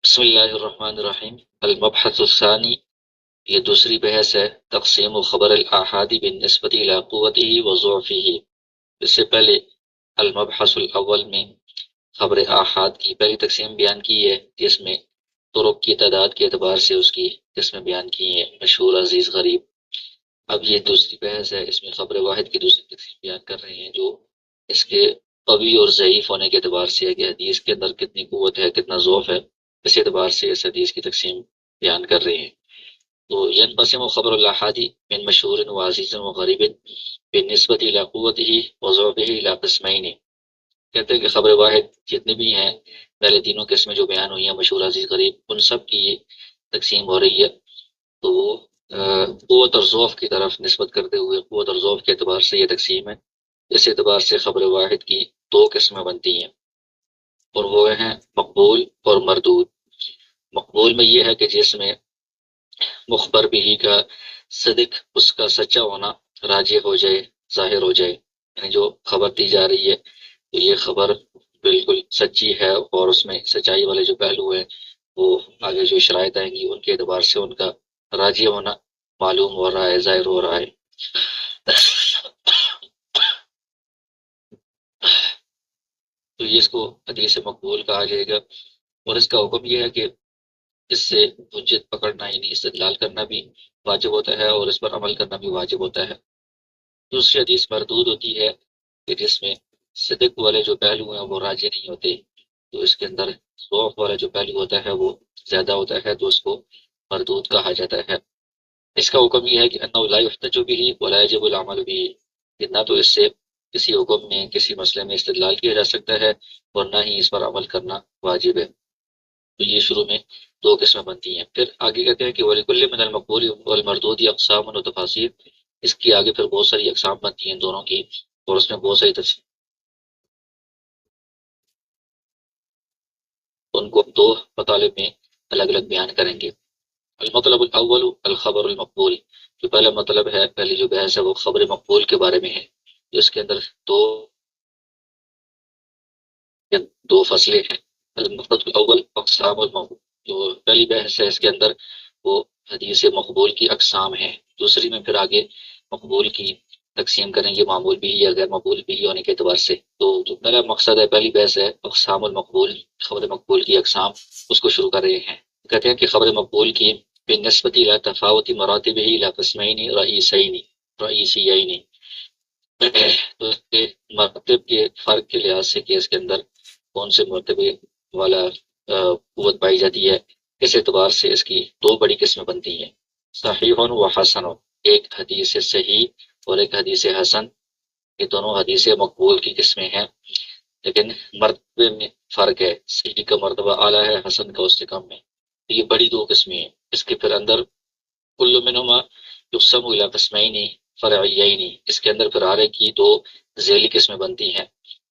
بسم اللہ الرحمن الرحیم۔ المبحث الثانی، یہ دوسری بحث ہے، تقسیم و خبر الاحاد بالنسبت الی قوتہ و ضعفہ۔ اس سے پہلے المبحث الاول میں خبر احاد کی پہلی تقسیم بیان کی ہے، جس میں طرق کی تعداد کے اعتبار سے اس کی قسمیں بیان کی ہیں، مشہور، عزیز، غریب۔ اب یہ دوسری بحث ہے، اس میں خبر واحد کی دوسری تقسیم بیان کر رہے ہیں، جو اس کے قوی اور ضعیف ہونے کے اعتبار سے ہے کہ حدیث کے اندر کتنی قوت ہے، کتنا ضعف ہے، اس اعتبار سے اس حدیث کی تقسیم بیان کر رہے ہیں۔ تو ینقسم خبر الاحاد من مشہور و عزیز و غریب بالنسبت الی قوتہ و ضعفہ الی قسمین۔ کہتے ہیں کہ خبر واحد جتنے بھی ہیں، پہلے تینوں قسمیں جو بیان ہوئی ہیں، مشہور، عزیز، غریب، ان سب کی یہ تقسیم ہو رہی ہے۔ تو وہ قوت اور ضعف کی طرف نسبت کرتے ہوئے قوت اور ضعف کے اعتبار سے یہ تقسیم ہے۔ اس اعتبار سے خبر واحد کی دو قسمیں بنتی ہیں، اور وہ ہیں مقبول اور مردود۔ مقبول میں یہ ہے کہ جس میں مخبر بھی کا صدق، اس کا سچا ہونا راجح ہو جائے، ظاہر ہو جائے، یعنی جو خبر دی جا رہی ہے تو یہ خبر بالکل سچی ہے، اور اس میں سچائی والے جو پہلو ہیں وہ آگے جو شرائط آئیں گی ان کے اعتبار سے ان کا راجح ہونا معلوم ہو رہا ہے، ظاہر ہو رہا ہے۔ تو یہ اس کو حدیث مقبول کہا جائے گا، اور اس کا حکم یہ ہے کہ اس سے حجت پکڑنا، یعنی استدلال کرنا بھی واجب ہوتا ہے، اور اس پر عمل کرنا بھی واجب ہوتا ہے۔ دوسری حدیث مردود ہوتی ہے کہ جس میں صدق والے جو پہلو ہیں وہ راجح نہیں ہوتے، تو اس کے اندر ضعف والا جو پہلو ہوتا ہے وہ زیادہ ہوتا ہے، تو اس کو مردود کہا جاتا ہے۔ اس کا حکم یہ ہے کہ انہ لا یحتج به ولا یجب العمل به، کہ نہ تو اس سے کسی حکم میں، کسی مسئلے میں استدلال کیا جا سکتا ہے، اور نہ ہی اس پر عمل کرنا واجب ہے۔ تو یہ شروع میں دو قسمیں بنتی ہیں۔ پھر آگے کہتے ہیں کہ وَلِكُلِّ مِنَ الْمَقْبُولِ وَالْمَرْدُودِ أَقْسَامٌ وَتَفَاصِيلٌ، اس کی آگے پھر بہت ساری اقسام بنتی ہیں دونوں کی، اور اس میں بہت ساری تفصیل، ان کو دو مطالب میں الگ الگ بیان کریں گے۔ المطلب الاول الخبر المقبول، جو پہلا مطلب ہے، پہلی جو بحث ہے وہ خبر مقبول کے بارے میں ہے، جو اس کے اندر دو فصلیں ہیں۔ المطلب الاول اقسام المقبول، جو پہلی بحث ہے اس کے اندر وہ حدیث مقبول کی اقسام ہیں۔ دوسری میں پھر آگے مقبول کی تقسیم کریں گے، معمول بھی یا غیر مقبول بھی ہونے کے اعتبار سے۔ تو جو پہلا مقصد ہے، پہلی بحث ہے اقسام المقبول، خبر مقبول کی اقسام، اس کو شروع کر رہے ہیں۔ کہتے ہیں کہ خبر مقبول کی بالنسبت الى تفاوت مراتبہ الى قسمین رئیسیین، تو اس کے مرتب کے فرق کے لحاظ سے کہ اس کے اندر کون سے مرتبے والا قوت پائی جاتی ہے، اس اعتبار سے اس کی دو بڑی قسمیں بنتی ہیں، صحیح و حسن، ایک حدیث صحیح اور ایک حدیث حسن۔ یہ دونوں حدیث مقبول کی قسمیں ہیں، لیکن مرتبے میں فرق ہے، صحیح کا مرتبہ اعلیٰ ہے، حسن کا اس سے کم ہے۔ یہ بڑی دو قسمیں ہیں۔ اس کے پھر اندر کل منہما یقسم الی قسمین فرعیین، اس کے اندر پھر ہر ایک کی دو ذیلی قسمیں بنتی ہیں،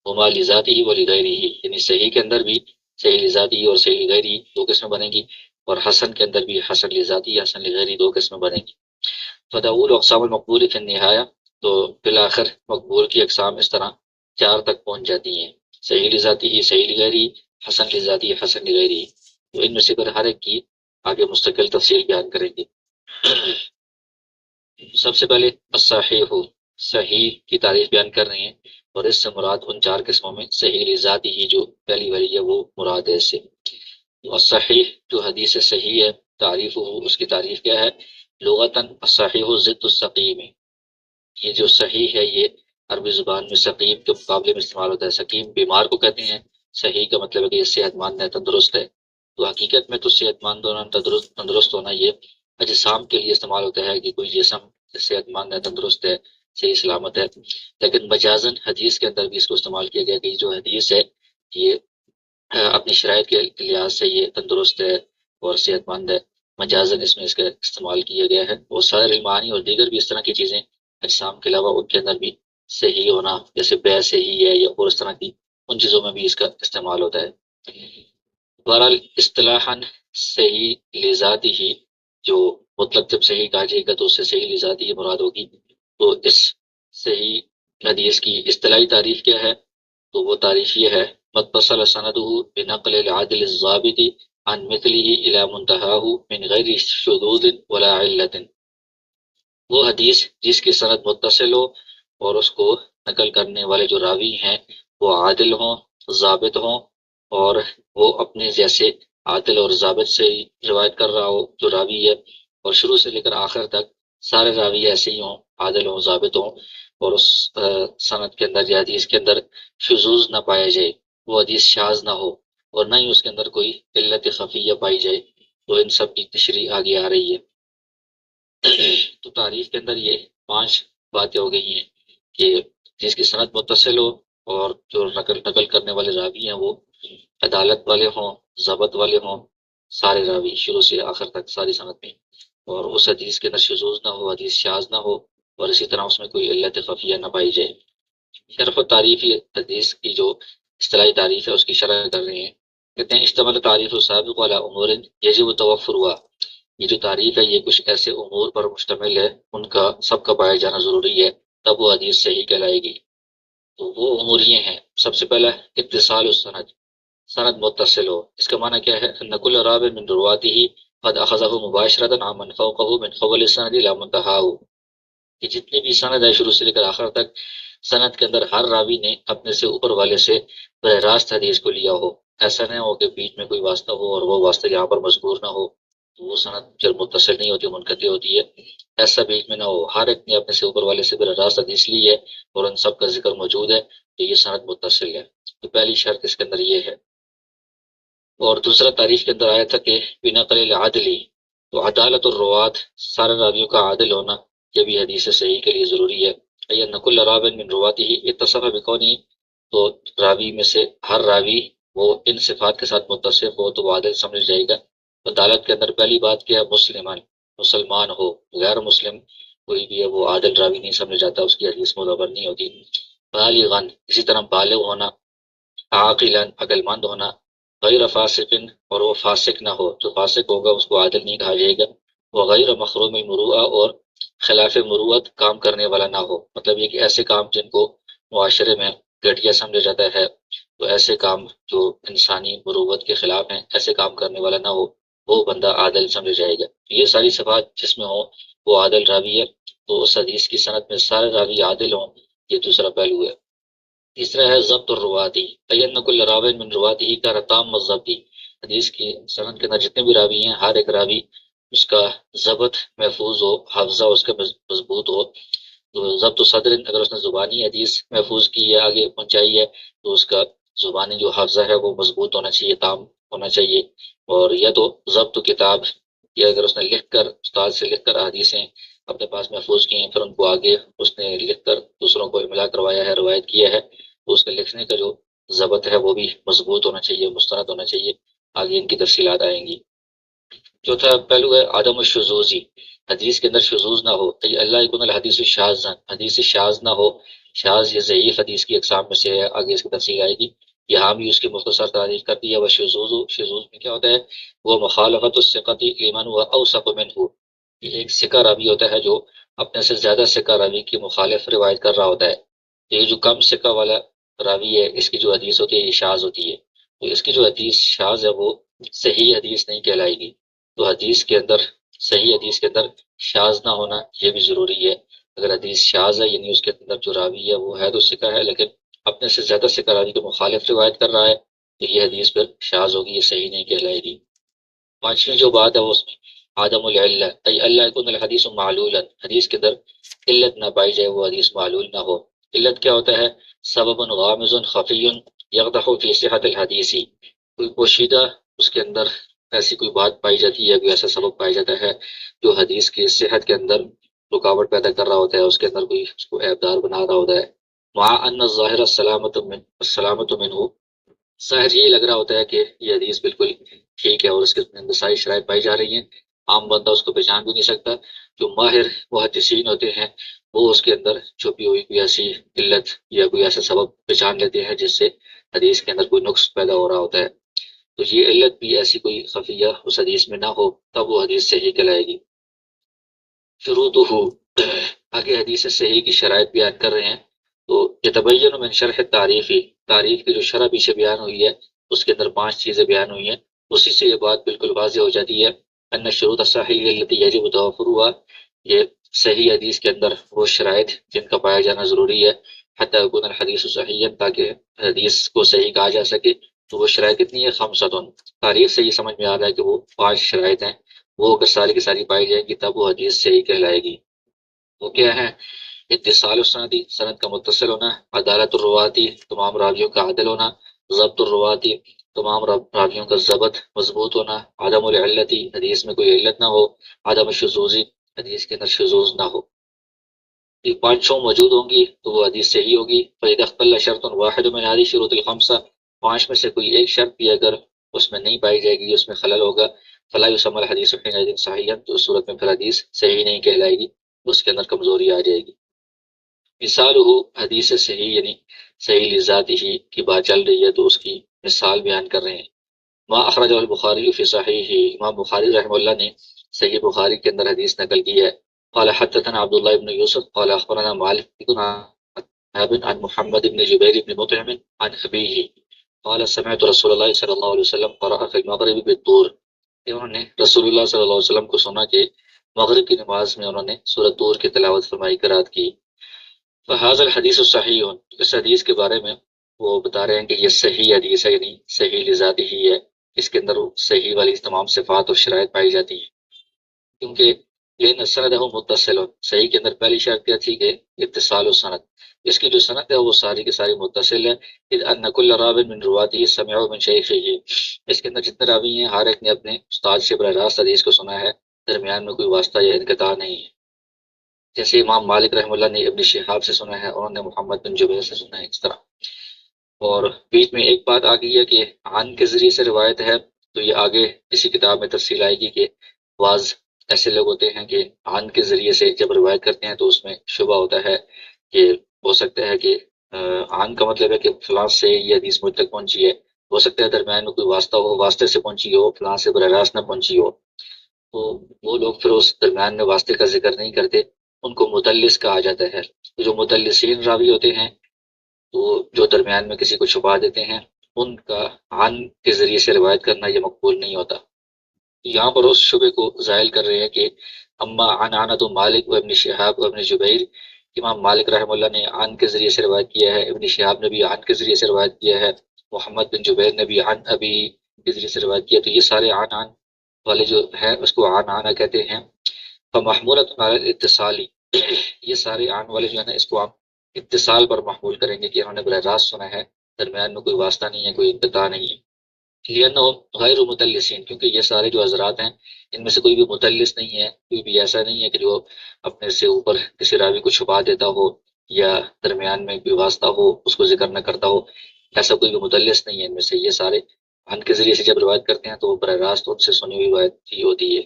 ہما لذاتہ و لغیرہ، یعنی صحیح کے اندر بھی صحیح لذاتی اور صحیح لغیری دو قسمیں بنیں گی، اور حسن کے اندر بھی حسن لذاتی، حسن لغیری دو قسمیں بنیں گی۔ فتقول اقسام المقبول فی النہایہ، تو بالآخر مقبول کی اقسام اس طرح چار تک پہنچ جاتی ہیں، صحیح لذاتی، صحیح لغیری، حسن لذاتی، حسن لغیری۔ تو ان میں سے پھر ہر ایک کی آگے مستقل تفصیل بیان کریں گے۔ سب سے پہلے الصحیح، صحیح کی تعریف بیان کر رہے ہیں، اور اس سے مراد ان چار قسموں میں صحیح لذاتی ہی جو پہلی والی ہے وہ مراد ہے اس سے۔ الصحیح جو حدیث صحیح ہے، تعریف اس کی تعریف کیا ہے؟ لغتاً الصحیح ضد السقیم، یہ جو صحیح ہے یہ عربی زبان میں سقیم کے مقابلے میں استعمال ہوتا ہے۔ سقیم بیمار کو کہتے ہیں، صحیح کا مطلب ہے کہ یہ صحت مند ہے، تندرست ہے۔ تو حقیقت میں تو صحت مند ہونا، تندرست ہونا یہ اجسام کے لیے استعمال ہوتا ہے کہ کوئی جسم صحت مند ہے، تندرست ہے، صحیح سلامت ہے، لیکن مجازاً حدیث کے اندر بھی اس کو استعمال کیا گیا کہ جو حدیث ہے یہ اپنی شرائط کے لحاظ سے یہ تندرست ہے اور صحت مند ہے، مجازاً اس میں اس کا استعمال کیا گیا ہے۔ اور سائر المعانی اور دیگر بھی اس طرح کی چیزیں اجسام کے علاوہ ان کے اندر بھی صحیح ہونا، جیسے بے صحیح ہے یا اور اس طرح کی ان چیزوں میں بھی اس کا استعمال ہوتا ہے۔ بہرحال اصطلاحاً صحیح لذاتی ہی، جو مطلق جب صحیح کہا جائے گا تو اس سے صحیح لذاتی ہی مراد ہوگی۔ تو اس صحیح حدیث کی اصطلاحی تعریف کیا ہے؟ تو وہ تعریف یہ ہے، متصل سندہ بنقل العادل الضابط عن مثله إلى منتهاه من غیر شذوذ ولا علت، وہ حدیث جس کی سند متصل ہو اور اس کو نقل کرنے والے جو راوی ہیں وہ عادل ہوں، ضابط ہوں، اور وہ اپنے جیسے عادل اور ضابط سے ہی روایت کر رہا ہو جو راوی ہے، اور شروع سے لے کر آخر تک سارے راوی ایسے ہی ہوں، عادل ہوں، ضابط ہوں، اور اس سند کے اندر یا حدیث کے اندر شذوذ نہ پایا جائے، وہ حدیث شاذ نہ ہو، اور نہ ہی اس کے اندر کوئی علت خفیہ پائی جائے، تو ان سب کی تشریح آگے آ رہی ہے۔ تو تعریف کے اندر یہ 5 باتیں ہو گئی ہیں کہ جس کی سند متصل ہو اور جو نقل کرنے والے راوی ہیں وہ عدالت والے ہوں، ضبط والے ہوں، سارے راوی شروع سے آخر تک ساری سند میں، اور اس حدیث کے اندر شذوذ نہ ہو، حدیث شاذ نہ ہو، اور اسی طرح اس میں کوئی علت خفیہ نہ پائی جائے۔ شرف و تعریف حدیث کی جو اصطلاحی تعریف ہے اس کی شرح کر رہے ہیں، کہتے ہیں اشتمل تعریف السابق علی امور یجب توفر ہوا، یہ جو تعریف ہے یہ کچھ ایسے امور پر مشتمل ہے ان کا سب کا پایا جانا ضروری ہے، تب وہ حدیث صحیح کہلائے گی۔ تو وہ امور یہ ہیں، سب سے پہلا اتصال السند، سند متصل ہو۔ اس کا معنی کیا ہے؟ ان کل راو من رواته قد اخذه مباشرۃ عن من فوقه من قبل السند الى منتهاه، کہ جتنی بھی سند ہے شروع سے لے کر آخر تک، سند کے اندر ہر راوی نے اپنے سے اوپر والے سے براہ راست حدیث کو لیا ہو، ایسا نہ ہو کہ بیچ میں کوئی واسطہ ہو اور وہ واسطہ یہاں پر مذکور نہ ہو، تو وہ سند پھر متصل نہیں ہوتی، منقطع ہوتی ہے۔ ایسا بیچ میں نہ ہو، ہر ایک نے اپنے سے اوپر والے سے براہ راست حدیث لی ہے اور ان سب کا ذکر موجود ہے، تو یہ سند متصل ہے۔ تو پہلی شرط اس کے اندر یہ ہے۔ اور دوسرا تعریف کے اندر آیا تھا کہ بنقل العدلی، تو عدالت الروات، سارے راویوں کا عادل ہونا یہ بھی حدیث صحیح کے لیے ضروری ہے۔ نقل راو من رواتی اتصف بکونی، تو راوی میں سے ہر راوی وہ ان صفات کے ساتھ متصف ہو تو وہ عادل سمجھ جائے گا۔ عدالت کے اندر پہلی بات کیا ہے؟ مسلمان ہو، غیر مسلم کوئی بھی ہے وہ عادل راوی نہیں سمجھ جاتا، اس کی حدیث معتبر نہیں ہوتی۔ بالغاً، اسی طرح بالغ ہونا، عاقلاً، عقل مند ہونا، غیر فاسق، اور وہ فاسق نہ ہو، جو فاسق ہوگا اس کو عادل نہیں کہا جائے گا، وہ غیر مخروم المروءہ، اور خلاف مروت کام کرنے والا نہ ہو، مطلب یہ کہ ایسے کام جن کو معاشرے میں گھٹیا سمجھا جاتا ہے، تو ایسے کام جو انسانی مروت کے خلاف ہیں ایسے کام کرنے والا نہ ہو، وہ بندہ عادل سمجھ جائے گا۔ یہ ساری صفات جس میں ہو وہ عادل راوی ہے، تو اس حدیث کی سند میں سارے راوی عادل ہوں، یہ دوسرا پہلو ہے۔ تیسرا ہے ضبط الرواتی، این کل راوی من رواتی کا تام الضبطی، حدیث کی سند کے اندر جتنے بھی راوی ہیں ہر ایک راوی اس کا ضبط محفوظ ہو، حافظہ اس کا مضبوط ہو۔ تو ضبط صدر، اگر اس نے زبانی حدیث محفوظ کی ہے، آگے پہنچائی ہے، تو اس کا زبانی جو حافظہ ہے وہ مضبوط ہونا چاہیے، تام ہونا چاہیے۔ اور یا تو ضبط کتاب، یا اگر اس نے لکھ کر، استاد سے لکھ کر حدیثیں اپنے پاس محفوظ کی ہیں، پھر ان کو آگے اس نے لکھ کر دوسروں کو املا کروایا ہے، روایت کیا ہے، تو اس کے لکھنے کا جو ضبط ہے وہ بھی مضبوط ہونا چاہیے، مستند ہونا چاہیے۔ آگے ان کی تفصیلات آئیں گی۔ چوتھا پہلو ہے عدم الشذوذی، حدیث کے اندر شذوذ نہ ہو، اللہ یکون الحدیث الشاذ، حدیث شاذ نہ ہو۔ شاذ یہ ضعیف حدیث کی اقسام میں سے ہے، آگے اس کی تفصیل آئے گی۔ یہاں بھی اس کی مختصر تعریف کر دی ہے۔ وہ شذوذ، شذوذ میں کیا ہوتا ہے؟ وہ مخالفت الثقۃ لمن هو اوثق منه، یہ ایک ثقہ راوی ہوتا ہے جو اپنے سے زیادہ ثقہ راوی کی مخالف روایت کر رہا ہوتا ہے۔ یہ جو کم ثقہ والا راوی ہے اس کی جو حدیث ہوتی ہے یہ شاذ ہوتی ہے، تو اس کی جو حدیث شاذ ہے وہ صحیح حدیث نہیں کہلائے گی۔ تو حدیث کے اندر، صحیح حدیث کے اندر شاذ نہ ہونا یہ بھی ضروری ہے۔ اگر حدیث شاذ ہے یعنی اس کے اندر جو راوی ہے وہ ہے تو ثقہ ہے، لیکن اپنے سے زیادہ ثقہ راوی کے مخالف روایت کر رہا ہے، تو یہ حدیث پھر شاذ ہوگی، یہ صحیح نہیں کہلائے گی۔ پانچویں جو بات ہے وہ عدم العلہ، ای اللہ یکون الحدیث معلولا، حدیث کے اندر علت نہ پائی جائے، وہ حدیث معلول نہ ہو۔ علت کیا ہوتا ہے؟ سبب غامض خفی یقدح فی صحت الحدیث، کوئی پوشیدہ اس کے اندر ایسی کوئی بات پائی جاتی ہے، کوئی ایسا سبب پایا جاتا ہے جو حدیث کی صحت کے اندر رکاوٹ پیدا کر رہا ہوتا ہے، اس کے اندر کوئی اس کو عیبدار بنا رہا ہوتا ہے۔ مع ان الظاہر السلامت منہ، ظاہر یہی لگ رہا ہوتا ہے کہ یہ حدیث بالکل ٹھیک ہے اور اس کے اندر ساری شرائط پائی جا رہی ہیں، عام بندہ اس کو پہچان بھی نہیں سکتا۔ جو ماہر محدثین ہوتے ہیں وہ اس کے اندر چھپی ہوئی کوئی ایسی علت یا کوئی ایسا سبب پہچان لیتے ہیں جس سے حدیث کے اندر کوئی نقص پیدا ہو رہا ہوتا ہے، تو یہ علت بھی ایسی کوئی خفیہ اس حدیث میں نہ ہو، تب وہ حدیث صحیح کہلائے گی۔ شروطہ، آگے حدیث صحیح کی شرائط بیان کر رہے ہیں۔ تو یتبین من شرح تعریفی، تعریف کی جو شرح پیچھے بیان ہوئی ہے اس کے اندر 5 چیزیں بیان ہوئی ہیں، اسی سے یہ بات بالکل واضح ہو جاتی ہے ان شروط الصحیح التي يجب توفرها، یہ صحیح حدیث کے اندر وہ شرائط جن کا پایا جانا ضروری ہے، حتی يكون الحدیث صحیحا، تاکہ حدیث کو صحیح کہا جا سکے. تو وہ شرائط کتنی ہے؟ خمسۃ. تاریخ سے یہ سمجھ میں آ رہا ہے کہ وہ 5 شرائط ہیں، وہ اگر ساری کی ساری پائی جائیں گی تب وہ حدیث صحیح کہلائے گی. وہ کیا ہے؟ اتصال السندی، سند کا متصل ہونا، عدالت الرواتی، تمام راویوں کا عادل ہونا، ضبط الرواتی، تمام راویوں کا ضبط مضبوط ہونا، عدم العلتی، حدیث میں کوئی علت نہ ہو، عدم الشذوذی، حدیث کے اندر شذوذ نہ ہو. یہ 5 موجود ہوں گی تو وہ حدیث صحیح ہوگی. فإذا اختل شرط واحد من هذه الشروط الخمسة، 5 میں سے کوئی ایک شرط بھی اگر اس میں نہیں پائی جائے گی، اس میں خلل ہوگا، فلا يسمى الحديث حينئذ صحيحا، تو اس صورت میں پھر حدیث صحیح نہیں کہلائے گی، اس کے اندر کمزوری آ جائے گی. مثال ہو، حدیث صحیح یعنی صحیح لذات ہی کی بات چل رہی ہے تو اس کی مثال بیان کر رہے ہیں. ما اخرج البخاری فی صحیح، امام بخاری رحمہ اللہ نے صحیح بخاری کے اندر حدیث نقل کی ہے. قال حدثنا عبد الله بن يوسف قال اخبرنا مالك عن محمد بن جبير بن مطعم عن ابيه قال سمعت رسول الله صلی اللہ علیہ وسلم قرأ في المغرب بالطور. انہوں نے رسول اللہ صلی اللہ علیہ وسلم کو سنا کہ مغرب کی نماز میں انہوں نے سورۃ طور کی تلاوت فرمائی، قرات کی. فهذا الحدیث صحیح، اس حدیث کے بارے میں وہ بتا رہے ہیں کہ یہ صحیح حدیث ہے، یعنی صحیح لذاتی ہی ہے، اس کے اندر صحیح والی تمام صفات اور شرائط پائی جاتی ہیں. کیونکہ لین سندہ متصل، صحیح کے اندر پہلی شرط کیا تھی کہ اتصال و سند، اس کی جو سند ہے وہ ساری کی ساری متصل ہے. اذ ان کل راو من رواته سمعوا من شیخه، اس کے اندر جتنے راوی ہیں ہر ایک نے اپنے استاد سے براہ راست حدیث کو سنا ہے، درمیان میں کوئی واسطہ یا انقطاع نہیں ہے. جیسے امام مالک رحمہ اللہ نے ابن شہاب سے سنا ہے، انہوں نے محمد بن جبیر سے سنا ہے، اس طرح. اور بیچ میں ایک بات آ گئی ہے کہ عن کے ذریعے سے روایت ہے، تو یہ آگے اسی کتاب میں تفصیل آئے گی کہ بعض ایسے لوگ ہوتے ہیں کہ عن کے ذریعے سے جب روایت کرتے ہیں تو اس میں شبہ ہوتا ہے کہ ہو سکتا ہے کہ عن کا مطلب ہے کہ فلاں سے یہ حدیث مجھ تک پہنچی ہے، ہو سکتا ہے درمیان میں کوئی واسطہ ہو، واسطے سے پہنچی ہو، فلاں سے براہ راست نہ پہنچی ہو. تو وہ لوگ پھر اس درمیان میں واسطے کا ذکر نہیں کرتے، ان کو مدلس کہا جاتا ہے. جو مدلسین راوی ہوتے ہیں تو جو درمیان میں کسی کو چھپا دیتے ہیں، ان کا عن کے ذریعے سے روایت کرنا یہ مقبول نہیں ہوتا. یہاں پر اس شبے کو زائل کر رہے ہیں کہ اما عنعنۃ مالک و ابن شہاب و ابن جبیر، امام مالک رحمہ اللہ نے عن کے ذریعے سے روایت کیا ہے، ابن شہاب نے بھی عن کے ذریعے سے روایت کیا ہے، محمد بن جبیر نے بھی عن ابی کے ذریعے سے روایت کیا. تو یہ سارے عن والے جو ہیں اس کو عن کہتے ہیں. فمحمولۃ علی الاتصالی، یہ سارے عن والے جو ہیں نا اس کو آپ اتصال پر محمول کریں گے کہ انہوں نے براہ راست سنا ہے، درمیان میں کوئی واسطہ نہیں ہے، کوئی انقطاع نہیں ہے. لأنهم غیر مدلسین، کیونکہ یہ سارے جو حضرات ہیں ان میں سے کوئی بھی مدلس نہیں ہے، کوئی بھی ایسا نہیں ہے کہ جو اپنے سے اوپر کسی راوی کو چھپا دیتا ہو یا درمیان میں کوئی واسطہ ہو اس کو ذکر نہ کرتا ہو، ایسا کوئی بھی مدلس نہیں ہے ان میں سے. یہ سارے عن کے ذریعے سے جب روایت کرتے ہیں تو وہ براہ راست ان سے سنی ہوئی روایت ہی ہوتی ہے.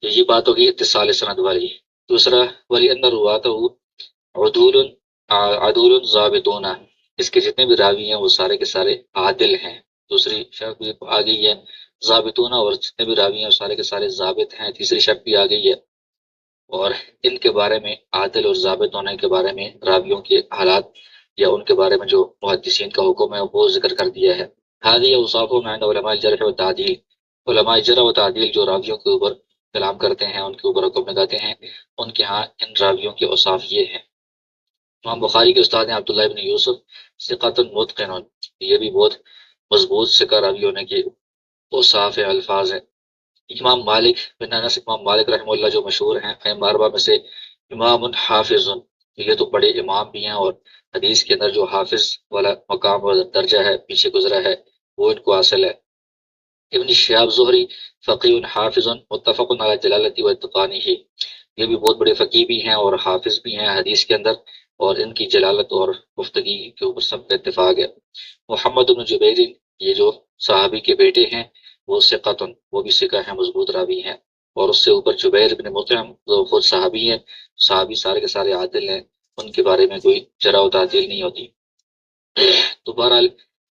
تو یہ بات ہوگی اتصال سند والی. دوسرا ولی ان رواته عدول عدول ضابطون، اس کے جتنے بھی راوی ہیں وہ سارے کے سارے عادل ہیں. دوسری شرط بھی آ گئی ہے ضابطون، اور جتنے بھی راوی ہیں وہ سارے کے سارے ضابط ہیں. تیسری شرط بھی آ گئی ہے، اور ان کے بارے میں عادل اور ضابط ہونے کے بارے میں راویوں کے حالات یا ان کے بارے میں جو محدثین کا حکم ہے وہ ذکر کر دیا ہے. هذه اوصافهم عند علماء الجرح والتعدیل، علماء جرح و تعدیل جو راویوں کے اوپر کلام کرتے ہیں، ان کے اوپر حکم لگاتے ہیں، ان کے ہاں ان راویوں کے اوصاف یہ ہیں. امام بخاری کے استاد ہیں عبداللہ بن یوسف، ثقۃ متقن، یہ بھی بہت مضبوط ثقہ راوی ہونے کے اوصاف الفاظ ہیں. امام مالک بن انس، امام مالک رحمہ اللہ جو مشہور ہیں ائمہ اربعہ میں سے، امام حافظ، یہ تو بڑے امام بھی ہیں، اور حدیث کے اندر جو حافظ والا مقام اور درجہ ہے پیچھے گزرا ہے وہ ان کو حاصل ہے. ابن شہاب زہری فقیہ حافظ متفق علی جلالتی و اتقانہ، یہ بھی بہت بڑے فقیہ بھی ہیں اور حافظ بھی ہیں حدیث کے اندر، اور ان کی جلالت اور گفتگی کے اوپر سب کا اتفاق ہے. محمد بن جبیر، یہ جو صحابی کے بیٹے ہیں وہ ثقۃ، وہ بھی ثقہ ہیں، مضبوط راوی ہیں. اور اس سے اوپر جبیر بن مطعم جو خود صحابی ہیں، صحابی سارے کے سارے عادل ہیں، ان کے بارے میں کوئی جرح و تعدیل نہیں ہوتی. تو بہرحال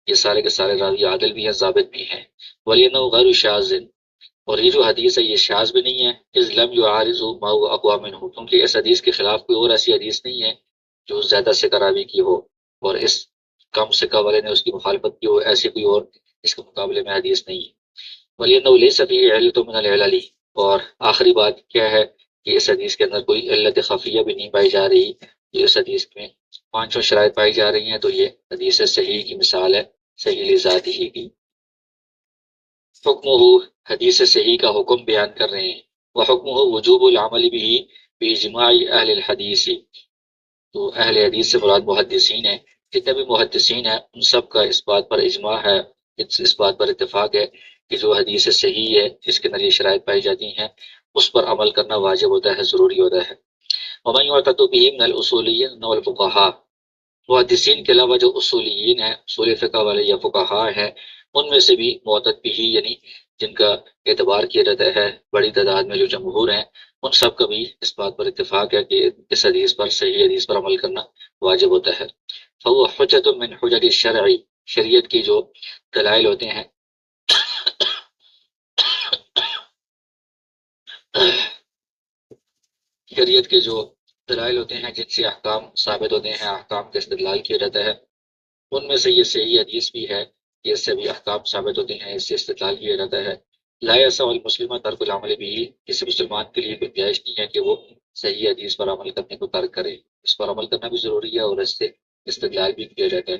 یہ سارے کے سارے راوی عادل بھی ہیں، ضابط بھی ہیں. وَلِأَنَّهُ غَيْرُ شاذ، اور یہ جو حدیث ہے یہ شاذ بھی نہیں ہے. اذ لم يعارض ما هو اقوى منه، کیونکہ اس حدیث کے خلاف کوئی اور ایسی حدیث نہیں ہے جو زیادہ ثقہ راوی کی ہو اور اس کم ثقہ والے نے اس کی مخالفت کی ہو، ایسی کوئی اور اس کے مقابلے میں حدیث نہیں ہے. وَلِأَنَّهُ لَيْسَ فِيهِ عِلَّةٌ مِنَ الْعِلَلِ، اور آخری بات کیا ہے کہ اس حدیث کے اندر کوئی علت خفیہ بھی نہیں پائی جا رہی. جو اس حدیث میں پانچوں شرائط پائی جا رہی ہیں تو یہ حدیث صحیح کی مثال ہے، صحیح لذاتی ہی کی. حکمہ، حدیث صحیح کا حکم بیان کر رہے ہیں. وحکمہ وجوب العمل به باجماع اہل الحدیث. تو اہل حدیث سے مراد محدثین ہیں. جتنے بھی محدثین ہیں ان سب کا اس بات پر اجماع ہے، اس بات پر اتفاق ہے کہ جو حدیث صحیح ہے جس کے اندر یہ شرائط پائی جاتی ہیں اس پر عمل کرنا واجب ہوتا ہے، ضروری ہوتا ہے. ومن يعتد به من الاصوليين والفقهاء، محدثین کے علاوہ جو اصولیین ہیں، اصول فقہ والے یا فقہاء ہیں، ان میں سے بھی معتد بھی یعنی جن کا اعتبار کیا جاتا ہے بڑی تعداد میں جو جمہور ہیں، ان سب کا بھی اس بات پر اتفاق ہے کہ اس حدیث پر، صحیح حدیث پر عمل کرنا واجب ہوتا ہے. فهو حجت من حجج الشرع، شریعت کی جو دلائل ہوتے ہیں شریعت کے جو دلائل ہوتے ہیں جن سے احکام ثابت ہوتے ہیں، احکام کا استدلال کیا جاتا ہے، ان میں سے یہ صحیح حدیث بھی ہے کہ اس سے بھی احکام ثابت ہوتے ہیں، اس سے استدلال کیا جاتا ہے. لا يسع المسلم ترک العمل به، کسی مسلمان کے لیے گنجائش نہیں ہے کہ وہ صحیح حدیث پر عمل کرنے کو ترک کرے. اس پر عمل کرنا بھی ضروری ہے اور اس سے استدلال بھی کیا جاتا ہے.